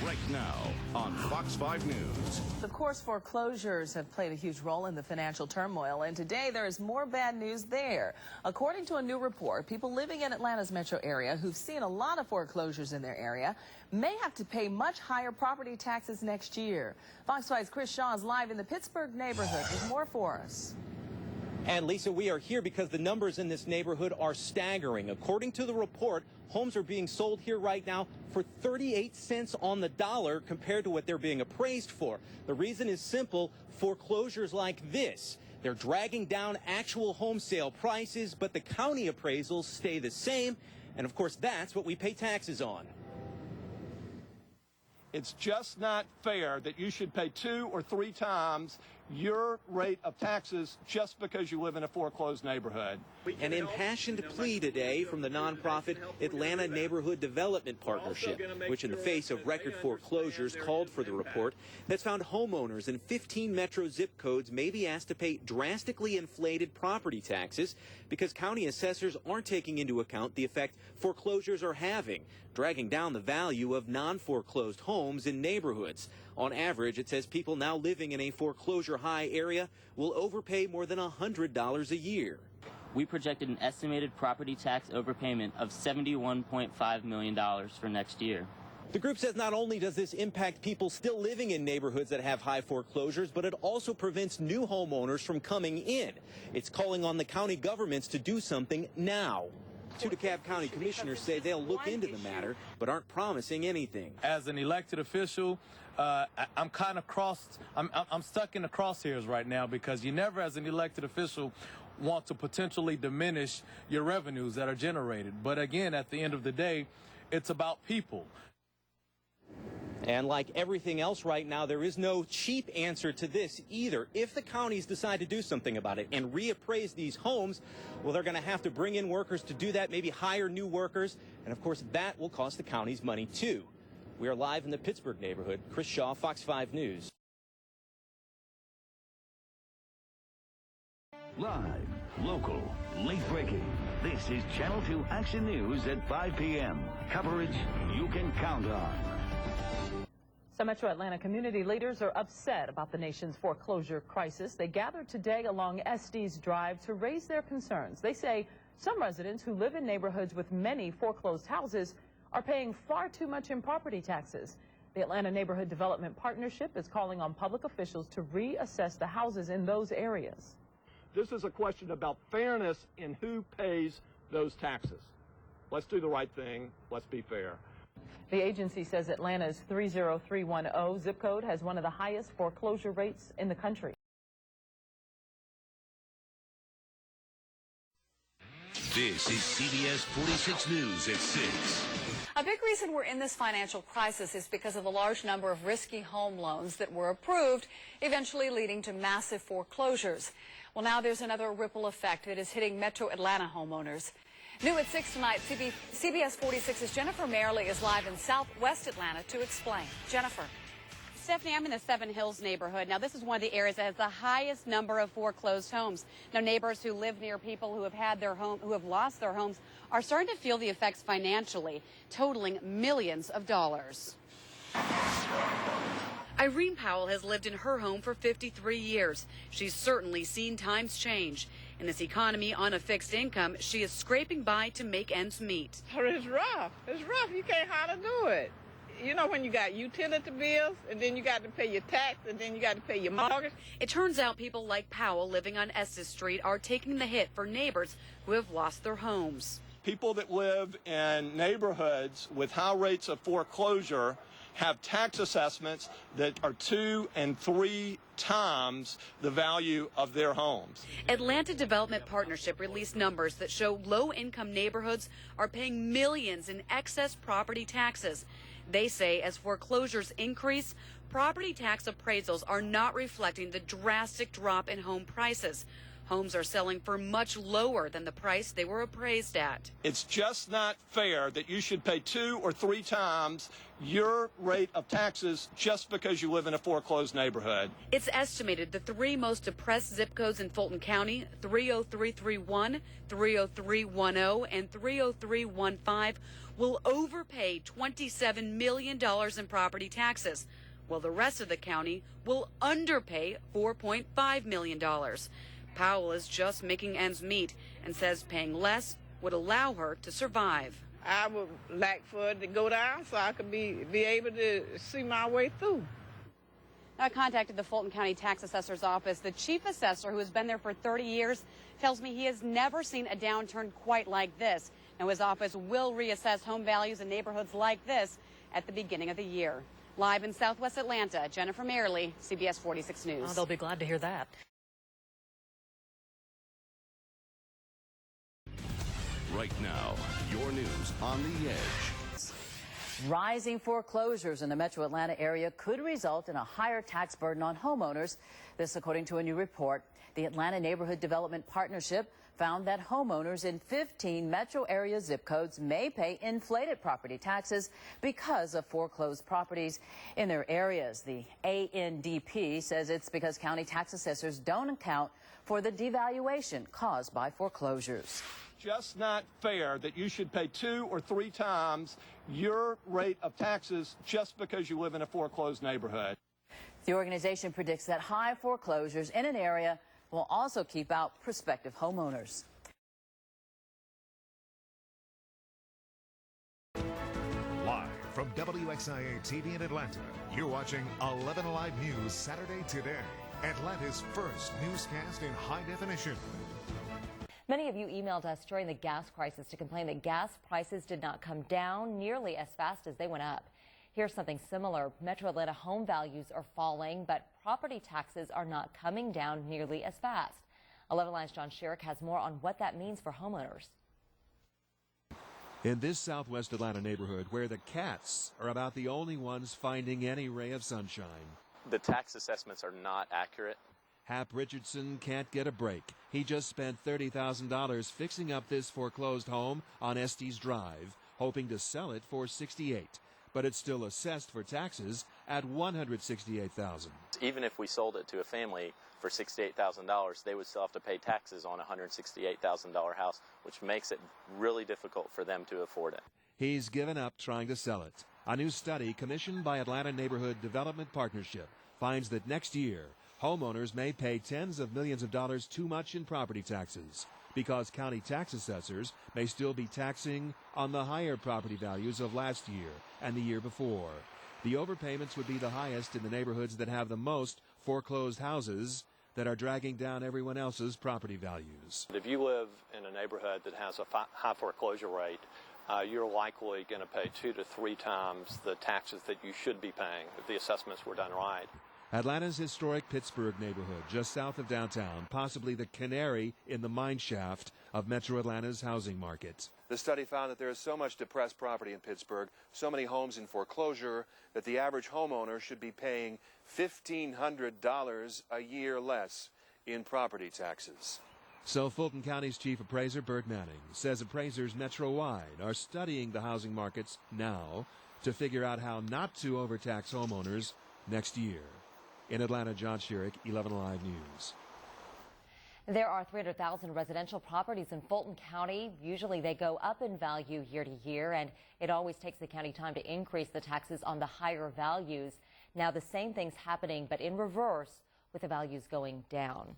Right now on Fox 5 News. Of course, foreclosures have played a huge role in the financial turmoil, and today there is more bad news there. According to a new report, people living in Atlanta's metro area who've seen a lot of foreclosures in their area may have to pay much higher property taxes next year. Fox 5's Chris Shaw is live in the Pittsburgh neighborhood with more for us. And Lisa, we are here because the numbers in this neighborhood are staggering. According to the report, homes are being sold here right now for 38 cents on the dollar compared to what they're being appraised for. The reason is simple: foreclosures like this. They're dragging down actual home sale prices, but the county appraisals stay the same. And of course, that's what we pay taxes on. It's just not fair that you should pay 2 or 3 times your rate of taxes just because you live in a foreclosed neighborhood. An impassioned plea today from the nonprofit Atlanta Neighborhood Development Partnership, which in the face of record foreclosures called for the report that's found homeowners in 15 metro zip codes may be asked to pay drastically inflated property taxes because county assessors aren't taking into account the effect foreclosures are having, dragging down the value of non-foreclosed homes in neighborhoods. On average, it says people now living in a foreclosure-high area will overpay more than $100 a year. We projected an estimated property tax overpayment of $71.5 million for next year. The group says not only does this impact people still living in neighborhoods that have high foreclosures, but it also prevents new homeowners from coming in. It's calling on the county governments to do something now. Two DeKalb County commissioners say they'll look into the matter, but aren't promising anything. As an elected official, I'm kind of I'm stuck in the crosshairs right now because you never, as an elected official, want to potentially diminish your revenues that are generated. But again, at the end of the day, it's about people. And like everything else right now, there is no cheap answer to this either. If the counties decide to do something about it and reappraise these homes, well, they're going to have to bring in workers to do that, maybe hire new workers. And of course, that will cost the counties money too. We are live in the Pittsburgh neighborhood. Chris Shaw, Fox 5 News. Live, local, late breaking. This is Channel 2 Action News at 5 p.m. Coverage you can count on. Some Metro Atlanta community leaders are upset about the nation's foreclosure crisis. They gathered today along Estes Drive to raise their concerns. They say some residents who live in neighborhoods with many foreclosed houses are paying far too much in property taxes. The Atlanta Neighborhood Development Partnership is calling on public officials to reassess the houses in those areas. This is a question about fairness in who pays those taxes. Let's do the right thing. Let's be fair. The agency says Atlanta's 30310 zip code has one of the highest foreclosure rates in the country. This is CBS 46 News at 6. A big reason we're in this financial crisis is because of the large number of risky home loans that were approved, eventually leading to massive foreclosures. Well, now there's another ripple effect that is hitting Metro Atlanta homeowners. New at 6 tonight, CBS 46's Jennifer Merrily is live in southwest Atlanta to explain. Jennifer. Stephanie, I'm in the Seven Hills neighborhood. Now, this is one of the areas that has the highest number of foreclosed homes. Now, neighbors who live near people who have lost their homes are starting to feel the effects financially, totaling millions of dollars. Irene Powell has lived in her home for 53 years. She's certainly seen times change. In this economy on a fixed income, she is scraping by to make ends meet. It's rough. It's rough. You can't hardly do it. You know, when you got utility bills, and then you got to pay your tax, and then you got to pay your mortgage. It turns out people like Powell living on Estes Street are taking the hit for neighbors who have lost their homes. People that live in neighborhoods with high rates of foreclosure have tax assessments that are 2 and 3 times the value of their homes. Atlanta Development Partnership released numbers that show low-income neighborhoods are paying millions in excess property taxes. They say as foreclosures increase, property tax appraisals are not reflecting the drastic drop in home prices. Homes are selling for much lower than the price they were appraised at. It's just not fair that you should pay 2 or 3 times your rate of taxes just because you live in a foreclosed neighborhood. It's estimated the 3 most depressed zip codes in Fulton County, 30331, 30310, and 30315, will overpay $27 million in property taxes, while the rest of the county will underpay $4.5 million. Powell is just making ends meet and says paying less would allow her to survive. I would like for it to go down so I could be able to see my way through. I contacted the Fulton County Tax Assessor's Office. The chief assessor, who has been there for 30 years, tells me he has never seen a downturn quite like this. Now, his office will reassess home values in neighborhoods like this at the beginning of the year. Live in Southwest Atlanta, Jennifer Mayerly, CBS 46 News. Oh, they'll be glad to hear that. Right now, your news on the edge. Rising foreclosures in the metro Atlanta area could result in a higher tax burden on homeowners. This according to a new report. The Atlanta Neighborhood Development Partnership found that homeowners in 15 metro area zip codes may pay inflated property taxes because of foreclosed properties in their areas. The ANDP says it's because county tax assessors don't account for the devaluation caused by foreclosures. Just not fair that you should pay 2 or 3 times your rate of taxes just because you live in a foreclosed neighborhood. The organization predicts that high foreclosures in an area will also keep out prospective homeowners. Live from WXIA TV in Atlanta, you're watching 11 Alive News Saturday Today, Atlanta's first newscast in high definition. Many of you emailed us during the gas crisis to complain that gas prices did not come down nearly as fast as they went up. Here's something similar. Metro Atlanta home values are falling, but property taxes are not coming down nearly as fast. 11 Line's John Sherrick has more on what that means for homeowners. In this Southwest Atlanta neighborhood where the cats are about the only ones finding any ray of sunshine. The tax assessments are not accurate. Hap Richardson can't get a break. He just spent $30,000 fixing up this foreclosed home on Estes Drive, hoping to sell it for $68,000. But it's still assessed for taxes at $168,000. Even if we sold it to a family for $68,000, they would still have to pay taxes on a $168,000 house, which makes it really difficult for them to afford it. He's given up trying to sell it. A new study commissioned by Atlanta Neighborhood Development Partnership finds that next year, homeowners may pay tens of millions of dollars too much in property taxes because county tax assessors may still be taxing on the higher property values of last year and the year before. The overpayments would be the highest in the neighborhoods that have the most foreclosed houses that are dragging down everyone else's property values. If you live in a neighborhood that has a high foreclosure rate, you're likely going to pay 2 to 3 times the taxes that you should be paying if the assessments were done right. Atlanta's historic Pittsburgh neighborhood, just south of downtown, possibly the canary in the mine shaft of Metro Atlanta's housing market. The study found that there is so much depressed property in Pittsburgh, so many homes in foreclosure, that the average homeowner should be paying $1,500 a year less in property taxes. So Fulton County's chief appraiser, Bert Manning, says appraisers metro-wide are studying the housing markets now to figure out how not to overtax homeowners next year. In Atlanta, John Sherrick, 11 Alive News. There are 300,000 residential properties in Fulton County. Usually they go up in value year to year, and it always takes the county time to increase the taxes on the higher values. Now the same thing's happening, but in reverse, with the values going down.